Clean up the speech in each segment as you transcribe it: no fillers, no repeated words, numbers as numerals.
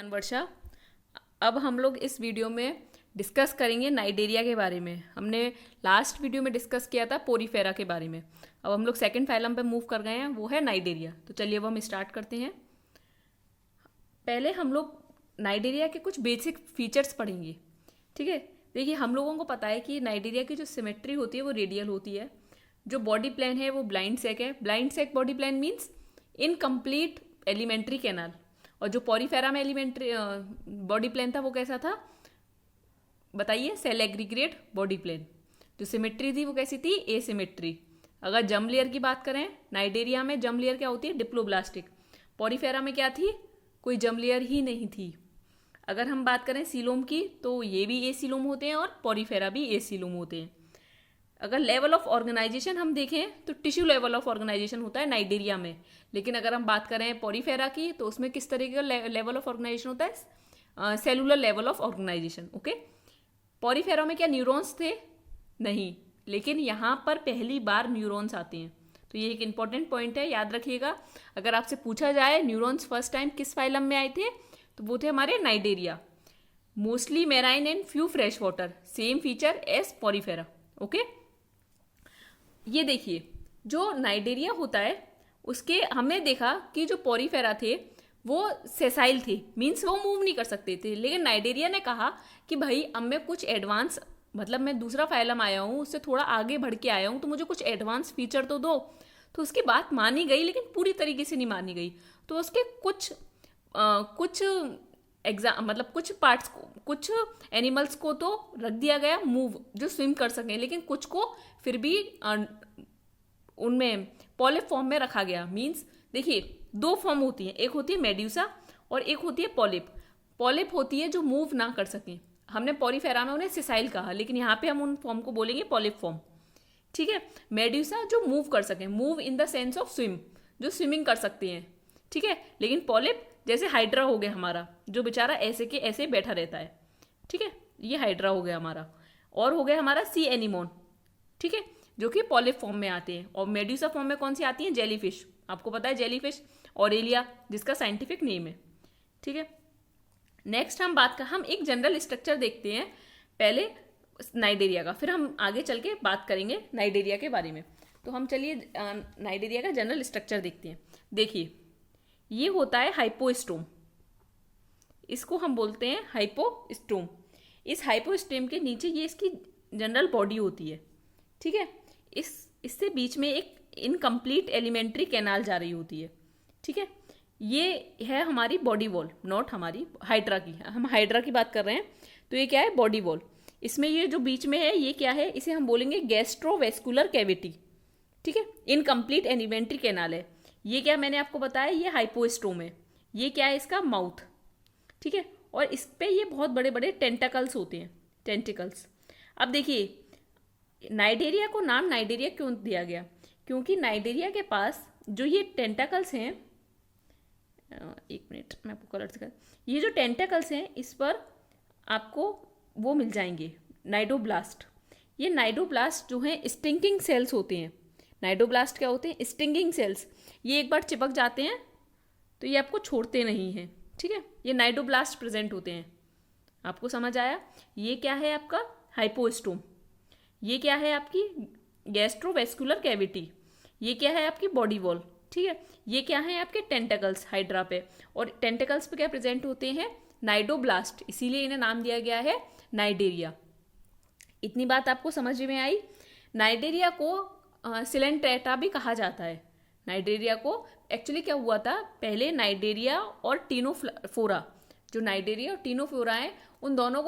वर्षा। अब हम लोग इस वीडियो में डिस्कस करेंगे नाइडेरिया के बारे में। हमने लास्ट वीडियो में डिस्कस किया था पोरीफेरा के बारे में। अब हम लोग सेकंड फाइलम पे मूव कर गए हैं, वो है नाइडेरिया। तो चलिए अब हम स्टार्ट करते हैं। पहले हम लोग नाइडेरिया के कुछ बेसिक फीचर्स पढ़ेंगे, ठीक है। देखिए, हम लोगों को पता है कि नाइडेरिया की जो सिमेट्री होती है वो रेडियल होती है। जो बॉडी प्लान है वो ब्लाइंड सेक है। Blind sac body plan means incomplete alimentary canal. और जो पॉरीफेरा में एलिमेंट्री बॉडी प्लान था वो कैसा था बताइए? Cell aggregate body plan. जो सिमेट्री थी वो कैसी थी? एसिमेट्री। अगर जर्म लेयर की बात करें, नाइडेरिया में जर्म लेयर क्या होती है? डिप्लोब्लास्टिक। पॉरीफेरा में क्या थी? कोई जर्म लेयर ही नहीं थी। अगर हम बात करें सीलोम की, तो ये भी एसीलोम होते हैं और पॉरीफेरा भी एसीलोम होते हैं। अगर लेवल ऑफ ऑर्गेनाइजेशन हम देखें तो टिश्यू लेवल ऑफ ऑर्गेनाइजेशन होता है नाइडेरिया में। लेकिन अगर हम बात करें पॉरीफेरा की, तो उसमें किस तरीके का लेवल ऑफ ऑर्गेनाइजेशन होता है? Cellular level of organisation. Okay. Porifera में क्या न्यूरॉन्स थे? नहीं। लेकिन यहाँ पर पहली बार न्यूरॉन्स आते हैं। तो ये एक इंपॉर्टेंट पॉइंट है, याद रखिएगा। अगर आपसे पूछा जाए न्यूरॉन्स फर्स्ट टाइम किस फाइलम में आए थे, तो वो थे हमारे cnidaria. Mostly marine and few fresh water, same feature as porifera. Okay. ये देखिए, जो नाइडेरिया होता है उसके हमने देखा कि जो पॉरीफेरा थे वो सेसाइल थे, मीन्स वो मूव नहीं कर सकते थे। लेकिन नाइडेरिया ने कहा कि भाई अब मैं कुछ एडवांस, मतलब मैं दूसरा फाइलम आया हूँ, उससे थोड़ा आगे बढ़ के आया हूँ, तो मुझे कुछ एडवांस फीचर तो दो। तो उसकी बात मानी गई, लेकिन पूरी तरीके से नहीं मानी गई। तो उसके कुछ मतलब कुछ पार्ट्स को, कुछ एनिमल्स को तो रख दिया गया मूव, जो स्विम कर सकें, लेकिन कुछ को फिर भी उनमें पॉलिप फॉर्म में रखा गया। मीन्स देखिए, दो फॉर्म होती हैं, एक होती है मेड्यूसा और एक होती है पॉलिप। पॉलिप होती है जो मूव ना कर सकें। हमने पॉरीफेरा में उन्हें सिसाइल कहा, लेकिन यहाँ पे हम उन फॉर्म को बोलेंगे पॉलिप फॉर्म, ठीक है। मेड्यूसा जो मूव कर सकें, move in the sense of swim, जो स्विमिंग कर सकते हैं, ठीक है। लेकिन पॉलिप जैसे हाइड्रा हो गया हमारा, जो बेचारा ऐसे के ऐसे बैठा रहता है, ठीक है, ये हाइड्रा हो गया हमारा। और हो गया हमारा सी एनिमोन, ठीक है, जो कि पॉलिप फॉर्म में आते हैं। और मेड्यूसा फॉर्म में कौन सी आती है? जेलीफिश। आपको पता है जेलीफिश, ऑरेलिया जिसका साइंटिफिक नेम है, ठीक है। नेक्स्ट हम एक जनरल स्ट्रक्चर देखते हैं पहले नाइडेरिया का, फिर हम आगे चल के बात करेंगे नाइडेरिया के बारे में। तो हम चलिए नाइडेरिया का जनरल स्ट्रक्चर देखते हैं। देखिए, ये होता है हाइपोस्टोम, इसको हम बोलते हैं हाइपोस्टोम। इस हाइपोस्टोम के नीचे ये इसकी जनरल बॉडी होती है, ठीक है। इससे बीच में एक इनकम्प्लीट एलिमेंट्री कैनाल जा रही होती है, ठीक है। ये है हमारी बॉडी वॉल, नॉट हमारी हाइड्रा की। हम हाइड्रा की बात कर रहे हैं, तो ये क्या है? Body wall. इसमें ये जो बीच में है ये क्या है? इसे हम बोलेंगे गैस्ट्रोवेस्कुलर कैविटी, ठीक है। इनकम्प्लीट एलिमेंट्री कैनाल है ये। क्या मैंने आपको बताया? ये हाइपोस्टोम है। ये क्या है? इसका माउथ, ठीक है। और इस पे ये बहुत बड़े बड़े टेंटाकल्स होते हैं, टेंटिकल्स। अब देखिए, नाइडेरिया को नाम नाइडेरिया क्यों दिया गया? क्योंकि नाइडेरिया के पास जो ये टेंटाकल्स हैं, एक मिनट मैं आपको कलर से, ये जो टेंटाकल्स हैं इस पर आपको वो मिल जाएंगे, नाइडोब्लास्ट। ये नाइडोब्लास्ट जो हैं स्टिंगिंग सेल्स होते हैं। नाइडोब्लास्ट क्या होते हैं? Stinging cells. ये एक बार चिपक जाते हैं तो ये आपको छोड़ते नहीं हैं, ठीक है। ये नाइडोब्लास्ट प्रेजेंट होते हैं। आपको समझ आया? ये क्या है आपका? हाइपोस्टोम। ये क्या है? आपकी गैस्ट्रोवेस्कुलर कैविटी। ये क्या है? आपकी बॉडी वॉल, ठीक है। ये क्या है? आपके टेंटाकल्स हाइड्रा पे। और टेंटाकल्स पे क्या प्रेजेंट होते हैं? नाइडोब्लास्ट। इसीलिए इन्हें नाम दिया गया है नाइडेरिया। इतनी बात आपको समझ में आई? नाइडेरिया को सिलेंट्रेटा भी कहा जाता है। नाइडेरिया को एक्चुअली क्या हुआ था, पहले नाइडेरिया और टीनोफोरा, जो नाइडेरिया और टीनोफोरा है, उन दोनों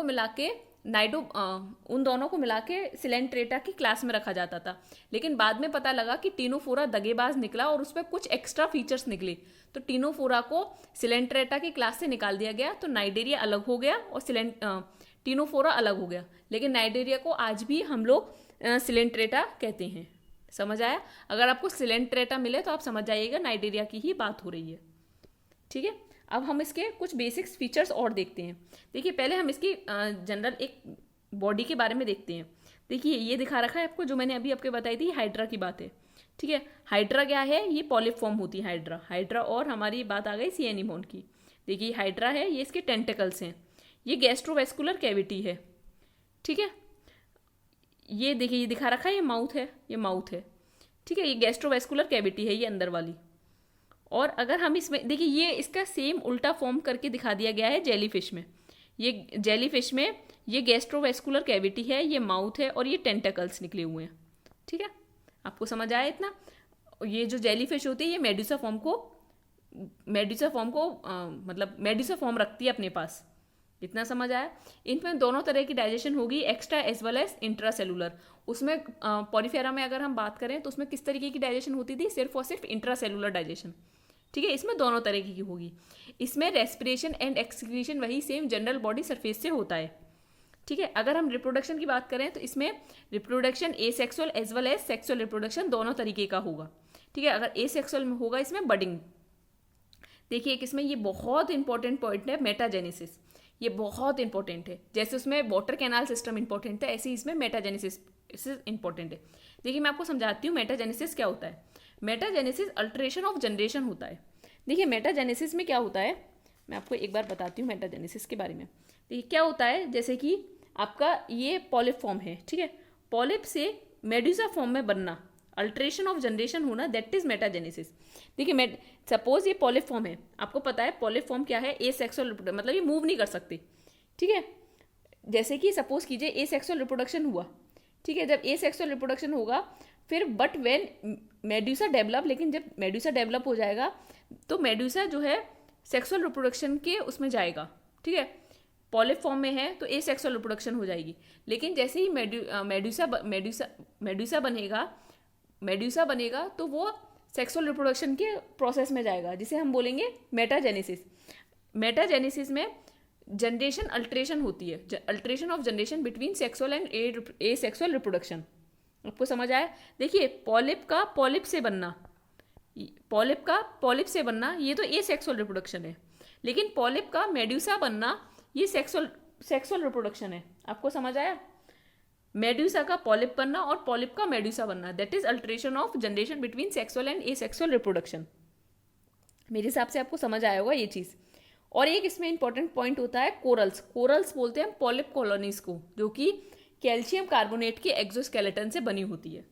को मिला के सिलेंट्रेटा की क्लास में रखा जाता था। लेकिन बाद में पता लगा कि टीनोफोरा दगेबाज निकला और उस पर कुछ एक्स्ट्रा फीचर्स निकले, तो टीनोफोरा को सिलेंट्रेटा की क्लास से निकाल दिया गया। तो नाइडेरिया अलग हो गया और टीनोफोरा अलग हो गया। लेकिन नाइडेरिया को आज भी हम लोग सिलेंट्रेटा कहते हैं। समझ आया? अगर आपको सिलेंट्रेटा मिले तो आप समझ जाइएगा नाइडेरिया की ही बात हो रही है, ठीक है। अब हम इसके कुछ बेसिक्स फीचर्स और देखते हैं। देखिए, पहले हम इसकी जनरल एक बॉडी के बारे में देखते हैं। देखिए, ये दिखा रखा है आपको, जो मैंने अभी आपको बताई थी हाइड्रा की बात है, ठीक है। हाइड्रा क्या है? ये पॉलिप फॉर्म होती है हाइड्रा। और हमारी बात आ गई सी एनिमोन की। देखिए हाइड्रा है, ये इसके टेंटिकल्स हैं, ये गैस्ट्रोवेस्कुलर कैविटी है, ठीक है। ये देखिए ये दिखा रखा है, ये माउथ है, ये माउथ है, ठीक है। ये गैस्ट्रोवेस्कुलर कैविटी है, ये अंदर वाली। और अगर हम इसमें देखिए, ये इसका सेम उल्टा फॉर्म करके दिखा दिया गया है जेलीफिश में। ये जेलीफिश में ये गैस्ट्रोवेस्कुलर कैविटी है, ये माउथ है और ये टेंटिकल्स निकले हुए हैं, ठीक है। आपको समझ आया इतना? ये जो जेलीफिश होती है ये मेडुसा फॉर्म को मतलब मेडुसा फॉर्म रखती है अपने पास। इतना समझ आया? इनमें दोनों तरह की डाइजेशन होगी, extra as well as intra cellular. उसमें पॉलीफेरा में अगर हम बात करें तो उसमें किस तरीके की डाइजेशन होती थी? सिर्फ और सिर्फ इंट्रा सेलुलर डाइजेशन, ठीक है। इसमें दोनों तरह की होगी। इसमें रेस्पिरेशन एंड एक्सक्रीशन वही सेम जनरल बॉडी सरफेस से होता है, ठीक है। अगर हम रिप्रोडक्शन की बात करें तो इसमें reproduction asexual as well as sexual reproduction दोनों तरीके का होगा, ठीक है। अगर एसेक्सुअल में होगा इसमें बडिंग। देखिए एक इसमें ये बहुत इंपॉर्टेंट पॉइंट है, मेटाजेनेसिस। ये बहुत इंपॉर्टेंट है। जैसे उसमें वाटर कैनाल सिस्टम इंपॉर्टेंट है, ऐसे ही इसमें मेटाजेनेसिस इंपॉर्टेंट है। देखिए मैं आपको समझाती हूँ मेटाजेनेसिस क्या होता है। मेटाजेनेसिस अल्टरेशन ऑफ जनरेशन होता है। देखिए मेटाजेनेसिस में क्या होता है, मैं आपको एक बार बताती हूँ मेटाजेनेसिस के बारे में। देखिए क्या होता है, जैसे कि आपका ये पॉलिप फॉर्म है, ठीक है। पॉलिप से मेडुसा फॉर्म में बनना, अल्टरेशन ऑफ जनरेशन होना, दैट इज मेटाजेनेसिस। देखिए सपोज ये पॉलिप फॉर्म है, आपको पता है पॉलिप फॉर्म क्या है? एसेक्सुअल रिप्रोडक्शन, मतलब ये मूव नहीं कर सकते, ठीक है। जैसे कि सपोज कीजिए एसेक्सुअल रिप्रोडक्शन हुआ, ठीक है। जब एसेक्सुअल रिप्रोडक्शन होगा फिर बट व्हेन मेडुसा डेवलप, लेकिन जब मेडुसा डेवलप हो जाएगा तो मेडुसा जो है सेक्सुअल रिप्रोडक्शन के उसमें जाएगा, ठीक है। पॉलिप फॉर्म में है तो एसेक्सुअल रिप्रोडक्शन हो जाएगी। लेकिन जैसे ही मेडुसा बनेगा तो वो सेक्सुअल रिप्रोडक्शन के प्रोसेस में जाएगा, जिसे हम बोलेंगे मेटाजेनेसिस। मेटाजेनेसिस में जनरेशन अल्टरेशन होती है, alteration of generation between sexual and A sexual reproduction. आपको समझ आया? देखिए पॉलिप का पॉलिप से बनना ये तो ए सेक्सुअल रिप्रोडक्शन है, लेकिन पॉलिप का मेडुसा बनना ये सेक्सुअल रिप्रोडक्शन है। आपको समझ आया? मेडुसा का पॉलिप बनना और पॉलिप का मेडुसा बनना, that is alteration of generation between sexual and asexual reproduction. मेरे हिसाब से आपको समझ आया होगा ये चीज़। और एक इसमें इंपॉर्टेंट पॉइंट होता है कोरल्स। कोरल्स बोलते हैं पॉलिप कॉलोनीज को, जो कि कैल्शियम कार्बोनेट के एक्सोस्केलेटन से बनी होती है,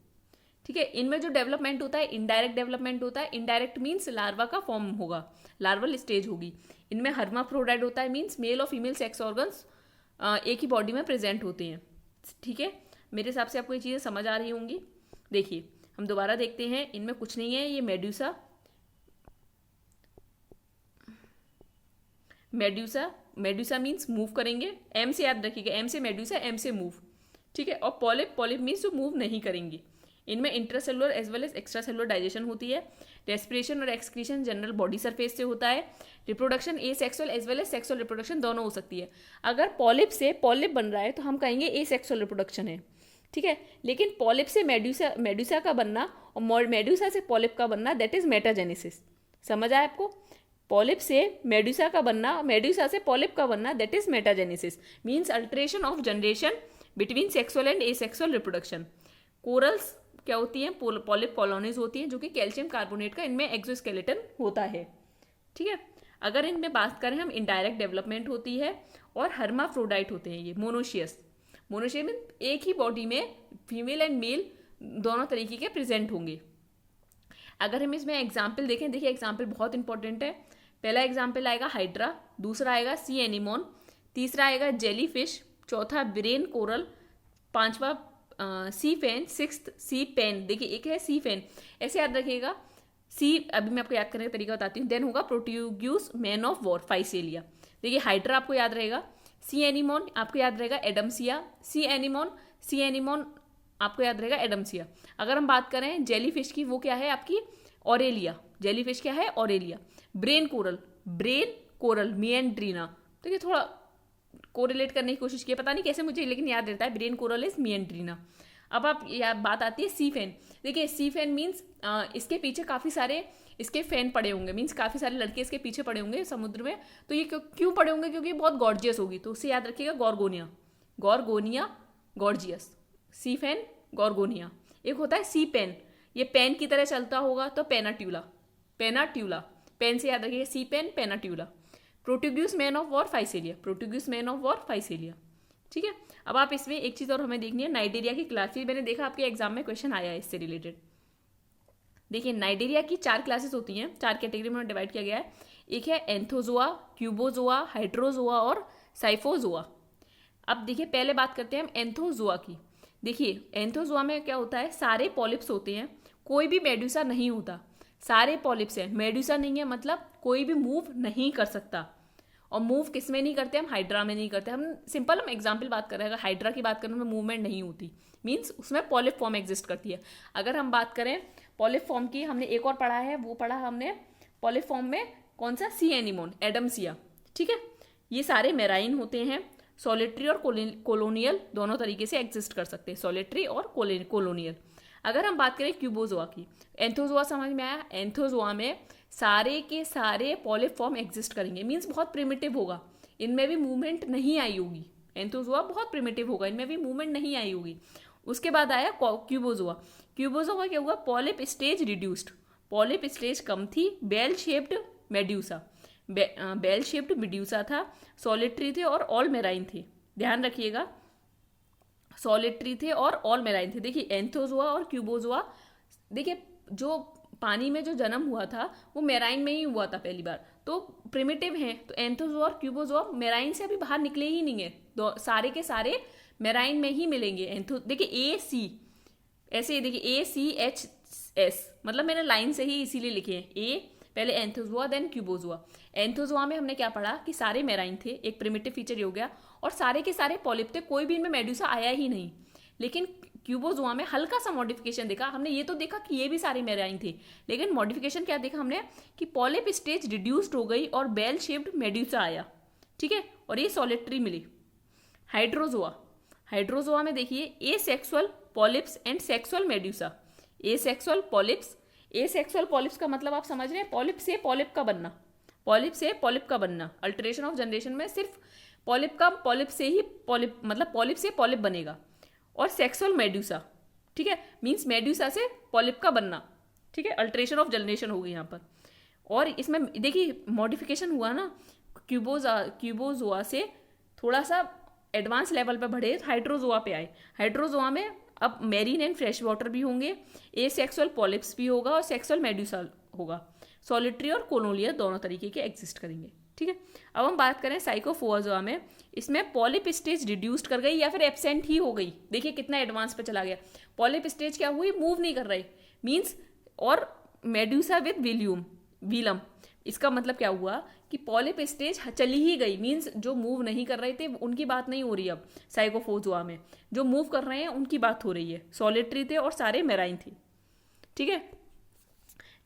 ठीक है। इनमें जो डेवलपमेंट होता है इनडायरेक्ट डेवलपमेंट होता है। इनडायरेक्ट मीन्स लार्वा का फॉर्म होगा, लार्वल स्टेज होगी। इनमें हर्माफ्रोडाइट होता है, मीन्स मेल और फीमेल सेक्स ऑर्गन्स एक ही बॉडी में प्रेजेंट होते हैं, ठीक है। मेरे हिसाब से आपको ये चीज़ें समझ आ रही होंगी। देखिए हम दोबारा देखते हैं, इनमें कुछ नहीं है। ये मेडुसा मीन्स मूव करेंगे, एम से याद रखिएगा, एम से मेडुसा, एम से मूव, ठीक है। और पॉलिप मीन्स जो मूव नहीं करेंगे। इनमें intracellular as well as extra cellular digestion होती है। रेस्पिरेशन और एक्सक्रीशन जनरल बॉडी सरफेस से होता है। Reproduction asexual as well as sexual reproduction दोनों हो सकती है। अगर पॉलिप बन रहा है तो हम कहेंगे ए सेक्सुअल रिप्रोडक्शन है, ठीक है। लेकिन पॉलिप से मेडुसा का बनना और मेडुसा से पॉलिप का बनना, दैट इज मेटाजेनेसिस। समझ आया आपको? पॉलिप से मेडुसा का बनना, मेडुसा से पॉलिप का बनना, that is metagenesis, means alteration of generation between sexual and asexual reproduction. Corals क्या होती हैं? पॉलिप कॉलोनीज होती हैं, जो कि कैल्शियम कार्बोनेट का इनमें एक्सोस्केलेटन होता है, ठीक है। अगर इनमें बात करें हम, इनडायरेक्ट डेवलपमेंट होती है और हर्माफ्रोडाइट होते हैं ये, मोनोशियस में एक ही बॉडी में फीमेल एंड मेल दोनों तरीके के प्रेजेंट होंगे। अगर हम इसमें एग्जाम्पल देखें, देखिए एग्जाम्पल बहुत इंपॉर्टेंट है। पहला एग्जाम्पल आएगा हाइड्रा, दूसरा आएगा सी एनिमोन, तीसरा आएगा जेलीफिश, चौथा ब्रेन कोरल, पांचवा सी फैन, सिक्स्थ सी पेन। देखिए एक है सी फैन, ऐसे याद रखिएगा। सी, अभी मैं आपको याद करने का तरीका बताती हूँ। देन होगा प्रोट्यूग्यूस, मैन ऑफ वॉर, फाइसेलिया। देखिए हाइड्रा आपको याद रहेगा, सी एनिमोन आपको याद रहेगा एडम्सिया, सी एनिमोन आपको याद रहेगा एडम्सिया। अगर हम बात करें जेलीफिश की, वो क्या है आपकी? ऑरेलिया। जेलीफिश क्या है? ऑरेलिया। Brain coral Meandrina. तो ये थोड़ा कोरिलेट करने की कोशिश की, पता नहीं कैसे मुझे, लेकिन याद रहता है ब्रेन कोरल इज मिएंड्रीना। अब आप बात आती है सी फैन। देखिए सी फैन मीन्स इसके पीछे काफ़ी सारे इसके फैन पड़े होंगे, मीन्स काफ़ी सारे लड़के इसके पीछे पड़े होंगे समुद्र में। तो ये क्यों पड़े होंगे? क्योंकि बहुत गॉर्जियस होगी, तो उससे याद रखिएगा गॉर्गोनिया गॉर्जियस, सी फैन गॉर्गोनिया। एक होता है सी पेन, ये पेन की तरह चलता होगा तो पेनाट्यूला, पेन से याद रखिएगा, sea pen Pennatula. Portuguese man of war Physalia, Portuguese man of war Physalia. ठीक है, अब आप इसमें एक चीज़ और हमें देखनी है, नाइडेरिया की क्लासेस। मैंने देखा आपके एग्जाम में क्वेश्चन आया है इससे रिलेटेड। देखिए नाइडेरिया की 4 क्लासेस होती हैं, 4 कैटेगरी में डिवाइड किया गया है। एक है एंथोजोआ, क्यूबोजोआ, हाइड्रोजोआ और साइफोजोआ। अब देखिए पहले बात करते हैं हम एंथोजोआ की। देखिए एंथोजोआ में क्या होता है, सारे पॉलिप्स होते हैं, कोई भी मेड्यूसा नहीं होता, सारे पॉलिप्स हैं, मेड्यूसा नहीं है, मतलब कोई भी मूव नहीं कर सकता। और मूव किस में नहीं करते हम, हाइड्रा में नहीं करते हम। सिंपल हम एग्जाम्पल बात कर रहे हैं, अगर हाइड्रा की बात करें तो मूवमेंट नहीं होती, मीन्स उसमें पॉलिप फॉर्म एग्जिस्ट करती है। अगर हम बात करें पॉलिप फॉर्म की, हमने एक और पढ़ा है, वो पढ़ा हमने पॉलिप फॉर्म में कौन सा, सी एनिमोन, एडमसिया। ठीक है, ये सारे मेराइन होते हैं, सॉलिटरी और कोलोनियल दोनों तरीके से एग्जिस्ट कर सकते हैं, सॉलिटरी और कोलोनियल। अगर हम बात करें क्यूबोजोआ की, एंथोजोआ समझ में आया, एंथोजोआ में सारे के सारे पॉलिप फॉर्म एग्जिस्ट करेंगे, मीन्स बहुत प्रिमिटिव होगा, इनमें भी मूवमेंट नहीं आई होगी। एंथोजोआ बहुत प्रिमिटिव होगा, इनमें भी मूवमेंट नहीं आई होगी। उसके बाद आया क्यूबोजोआ। क्यूबोजोआ क्या हुआ, polyp stage reduced, polyp stage कम थी, bell shaped medusa, bell shaped medusa था, सॉलिटरी थे और ऑल मेराइन थे। ध्यान रखिएगा, सॉलिटरी थे और ऑल मेराइन थे। देखिए एंथोजोआ और क्यूबोजोआ, देखिए जो पानी में जो जन्म हुआ था वो मेराइन में ही हुआ था पहली बार, तो प्रिमिटिव हैं। तो एंथोजोआ और क्यूबोजोआ मेराइन से अभी बाहर निकले ही नहीं है, सारे के सारे मेराइन में ही मिलेंगे। देखिए ए सी, ऐसे देखिए ACHS, मतलब मैंने लाइन से ही इसीलिए लिखे हैं, ए पहले एंथोजोआ देन क्यूबोजोआ। एंथोजोआ में हमने क्या पढ़ा कि सारे मेराइन थे, एक प्रिमिटिव फीचर ये हो गया, और सारे के सारे पॉलिप थे, कोई भी इनमें मेड्यूसा आया ही नहीं। लेकिन क्यूबोजोआ में हल्का सा मॉडिफिकेशन देखा हमने, ये तो देखा कि ये भी सारे मेराइन थे, लेकिन मॉडिफिकेशन क्या देखा हमने कि पॉलिप स्टेज रिड्यूस्ड हो गई और बेल शेप्ड मेड्यूसा आया। ठीक है, और ये सॉलिटरी मिली। हाइड्रोजोआ, हाइड्रोजोआ में देखिए asexual polyps and sexual medusa. Asexual polyps, asexual polyps का मतलब आप समझ रहे हैं, पॉलिप से पॉलिप का बनना, पॉलिप से पॉलिप का बनना। अल्टरेशन ऑफ जनरेशन में सिर्फ पॉलिप का, पॉलिप से ही पॉलिप, मतलब पॉलिप से पॉलिप बनेगा। और सेक्सुअल मेड्यूसा, ठीक है, मीन्स मेड्यूसा से पॉलिप का बनना। ठीक है, अल्टरेशन ऑफ जनरेशन होगी यहाँ पर। और इसमें देखिए मॉडिफिकेशन हुआ ना, क्यूबोजोआ से थोड़ा सा एडवांस लेवल पे बढ़े, हाइड्रोजोआ पे आए। हाइड्रोजोआ में अब मेरीन एंड फ्रेश वाटर भी होंगे, एसेक्सुअल पॉलिप्स भी होगा और सेक्सुअल मेड्यूसा होगा। सॉलिटरी और कोलोनियल दोनों तरीके के एग्जिस्ट करेंगे। ठीक है, अब हम बात करें साइकोफोआजोआ में, इसमें पॉलिप स्टेज रिड्यूस्ड कर गई या फिर एब्सेंट ही हो गई। देखिए कितना एडवांस पे चला गया, पॉलिप स्टेज क्या हुई, मूव नहीं कर रही, मीन्स, और मेड्यूसा विद वीलम। इसका मतलब क्या हुआ कि पॉलिप स्टेज चली ही गई, मीन्स जो मूव नहीं कर रहे थे उनकी बात नहीं हो रही। अब साइकोफोआजोआ में जो मूव कर रहे हैं उनकी बात हो रही है, सॉलिटरी थे और सारे मेराइन थे। ठीक है,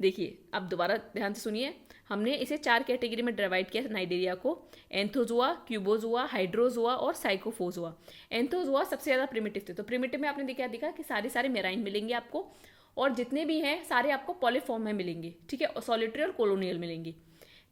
देखिए अब दोबारा ध्यान से सुनिए, हमने इसे 4 कैटेगरी में डिवाइड किया नाइडेरिया को, एंथोजोआ, क्यूबोजोआ, हाइड्रोजोआ और साइकोफोजोआ। एंथोजोआ सबसे ज़्यादा प्रिमिटिव थे, तो प्रिमिटिव में आपने देखा कि सारे मेराइन मिलेंगे आपको, और जितने भी हैं सारे आपको पॉलिप फॉर्म में मिलेंगे। ठीक है, और सॉलिटरी और कोलोनियल मिलेंगे।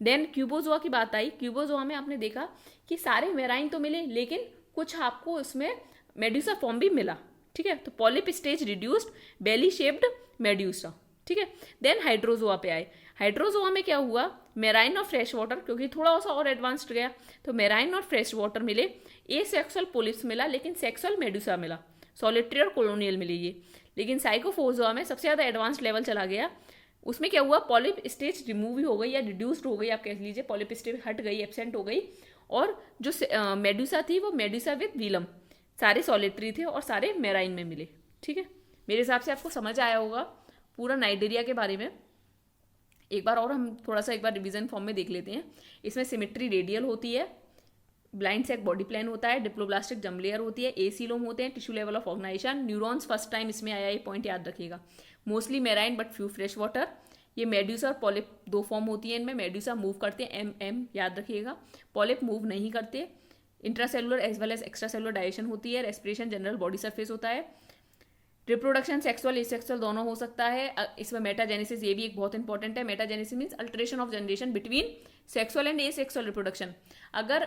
देन क्यूबोजोआ की बात आई, क्यूबोजोआ में आपने देखा कि सारे मेराइन तो मिले, लेकिन कुछ आपको उसमें मेड्यूसा फॉर्म भी मिला। ठीक है, तो पॉलिप स्टेज रिड्यूस्ड, बेली शेप्ड मेड्यूसा। ठीक है, देन हाइड्रोजोआ पे आए। हाइड्रोजोआ में क्या हुआ, मेराइन और फ्रेश वाटर, क्योंकि थोड़ा सा और एडवांस्ड गया, तो मेराइन और फ्रेश वाटर मिले, एसेक्सुअल पोलिप्स मिला, लेकिन सेक्सुअल मेड्यूसा मिला, सॉलिटरी और कोलोनियल मिली ये। लेकिन साइकोफोजोआ में सबसे ज़्यादा एडवांस्ड लेवल चला गया, उसमें क्या हुआ, पॉलिप स्टेज रिमूव ही हो गई या रिड्यूस्ड हो गई, आप कह लीजिए, पॉलिप स्टेज हट गई, एब्सेंट हो गई, और जो मेड्यूसा थी वो मेड्यूसा विद वीलम, सारे सॉलिटरी थे और सारे मेराइन में मिले। ठीक है, मेरे हिसाब से आपको समझ आया होगा पूरा नाइडेरिया के बारे में। एक बार और हम थोड़ा सा एक बार रिवीजन फॉर्म में देख लेते हैं। इसमें सिमेट्री रेडियल होती है, ब्लाइंड सैक बॉडी प्लान होता है, डिप्लोब्लास्टिक जम लेयर होती है, एसीलोम होते हैं, tissue level of organisation, neurons first time इसमें आया, ये पॉइंट याद रखिएगा। Mostly marine but few fresh water. ये मेड्यूसा और पॉलिप 2 फॉर्म होती है इनमें, मेड्यूसा मूव करते हैं, एम याद रखिएगा, पॉलिप मूव नहीं करते। Intracellular as well as extra cellular digestion होती है, रेस्पिरेशन जनरल बॉडी सरफेस होता है, रिप्रोडक्शन सेक्सुअल एसेक्सुअल दोनों हो सकता है। इसमें मेटाजेनेसिस ये भी एक बहुत इंपॉर्टेंट है। Metagenesis means alteration of generation between sexual and asexual reproduction. अगर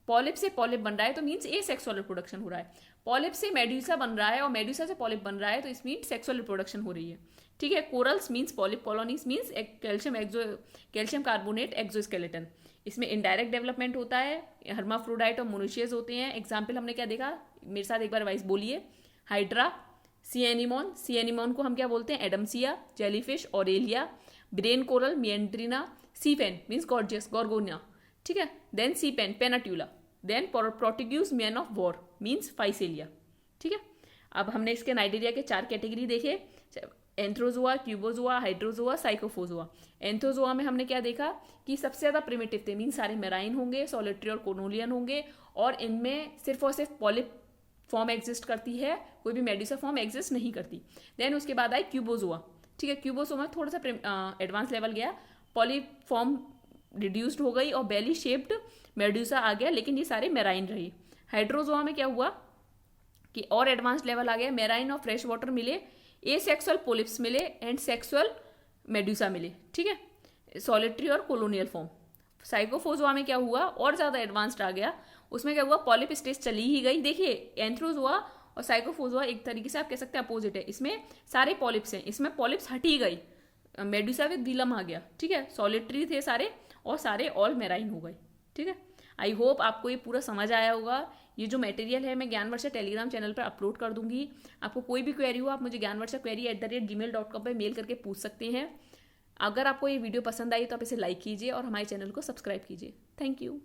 पॉलिप से पॉलिप बन रहा है तो मीन्स एसेक्सुअल रिप्रोडक्शन हो रहा है, पॉलिप से मेड्यूसा बन रहा है और मेड्यूसा से पॉलिप बन रहा है तो इस मीन्स सेक्सुअल रिप्रोडक्शन हो रही है। ठीक है, कोरल्स मीन्स पॉलिप, पोलोनिस मीन्स कैल्शियम कार्बोनेट एक्सोस्केलेटन। इसमें इनडायरेक्ट डेवलपमेंट होता है, हर्माफ्रोडाइट और मोनोशियस होते हैं। एग्जाम्पल हमने क्या देखा, मेरे साथ एक बार वाइस बोलिए, Hydra, sea anemone, sea anemone को हम क्या बोलते हैं, Adamsia, jellyfish, Aurelia, brain coral, Meandrina, sea pen means gorgeous, Gorgonia, ठीक है, then sea pen, Pennatula, then Portuguese man of war means Physalia, ठीक है। अब हमने इसके नाइडेरिया के 4 कैटेगरी देखे, एंथ्रोजोआ, क्यूबोजोआ, हाइड्रोजोआ, साइकोफोजोआ। एंथ्रोजोआ में हमने क्या देखा कि सबसे ज़्यादा प्रिमिटिव थे, मीन सारे मेराइन होंगे, सॉलिटरी और कोनोलियन होंगे, और इनमें सिर्फ और सिर्फ पॉलिप फॉर्म एग्जिस्ट करती है, कोई भी मेड्यूसा फॉर्म एग्जिस्ट नहीं करती। देन उसके बाद आई क्यूबोजोआ, ठीक है, क्यूबोजोआ में थोड़ा सा एडवांस लेवल गया, पॉलिप फॉर्म रिड्यूस्ड हो गई और बेली शेप्ड मेड्यूसा आ गया, लेकिन ये सारे मेराइन रही। हाइड्रोजोआ में क्या हुआ कि और एडवांस लेवल आ गया, मेराइन और फ्रेश वाटर मिले, एसेक्सुअल पोलिप्स मिले एंड सेक्सुअल मेड्यूसा मिले, ठीक है, सॉलिटरी और कोलोनियल फॉर्म। साइकोफोजोआ में क्या हुआ, और ज़्यादा एडवांस्ड आ गया, उसमें क्या हुआ, पॉलिप स्टेज चली ही गई। देखिए एंथ्रोजोआ और साइकोफोजोआ एक तरीके से आप कह सकते हैं अपोजिट है, इसमें सारे पॉलिप्स हैं, इसमें पॉलिप्स हट ही गई, मेड्यूसा विद विलम आ गया, ठीक है, सॉलिटरी थे सारे और सारे ऑल मेराइन हो गए, ठीक है। आई होप आपको ये पूरा समझ आया होगा। ये जो मटेरियल है मैं ज्ञानवर्षा टेलीग्राम चैनल पर अपलोड कर दूंगी। आपको कोई भी क्वेरी हो आप मुझे ज्ञानवर्षा@gmail.com पर मेल करके पूछ सकते हैं। अगर आपको ये वीडियो पसंद आई तो आप इसे लाइक कीजिए और हमारे चैनल को सब्सक्राइब कीजिए। Thank you.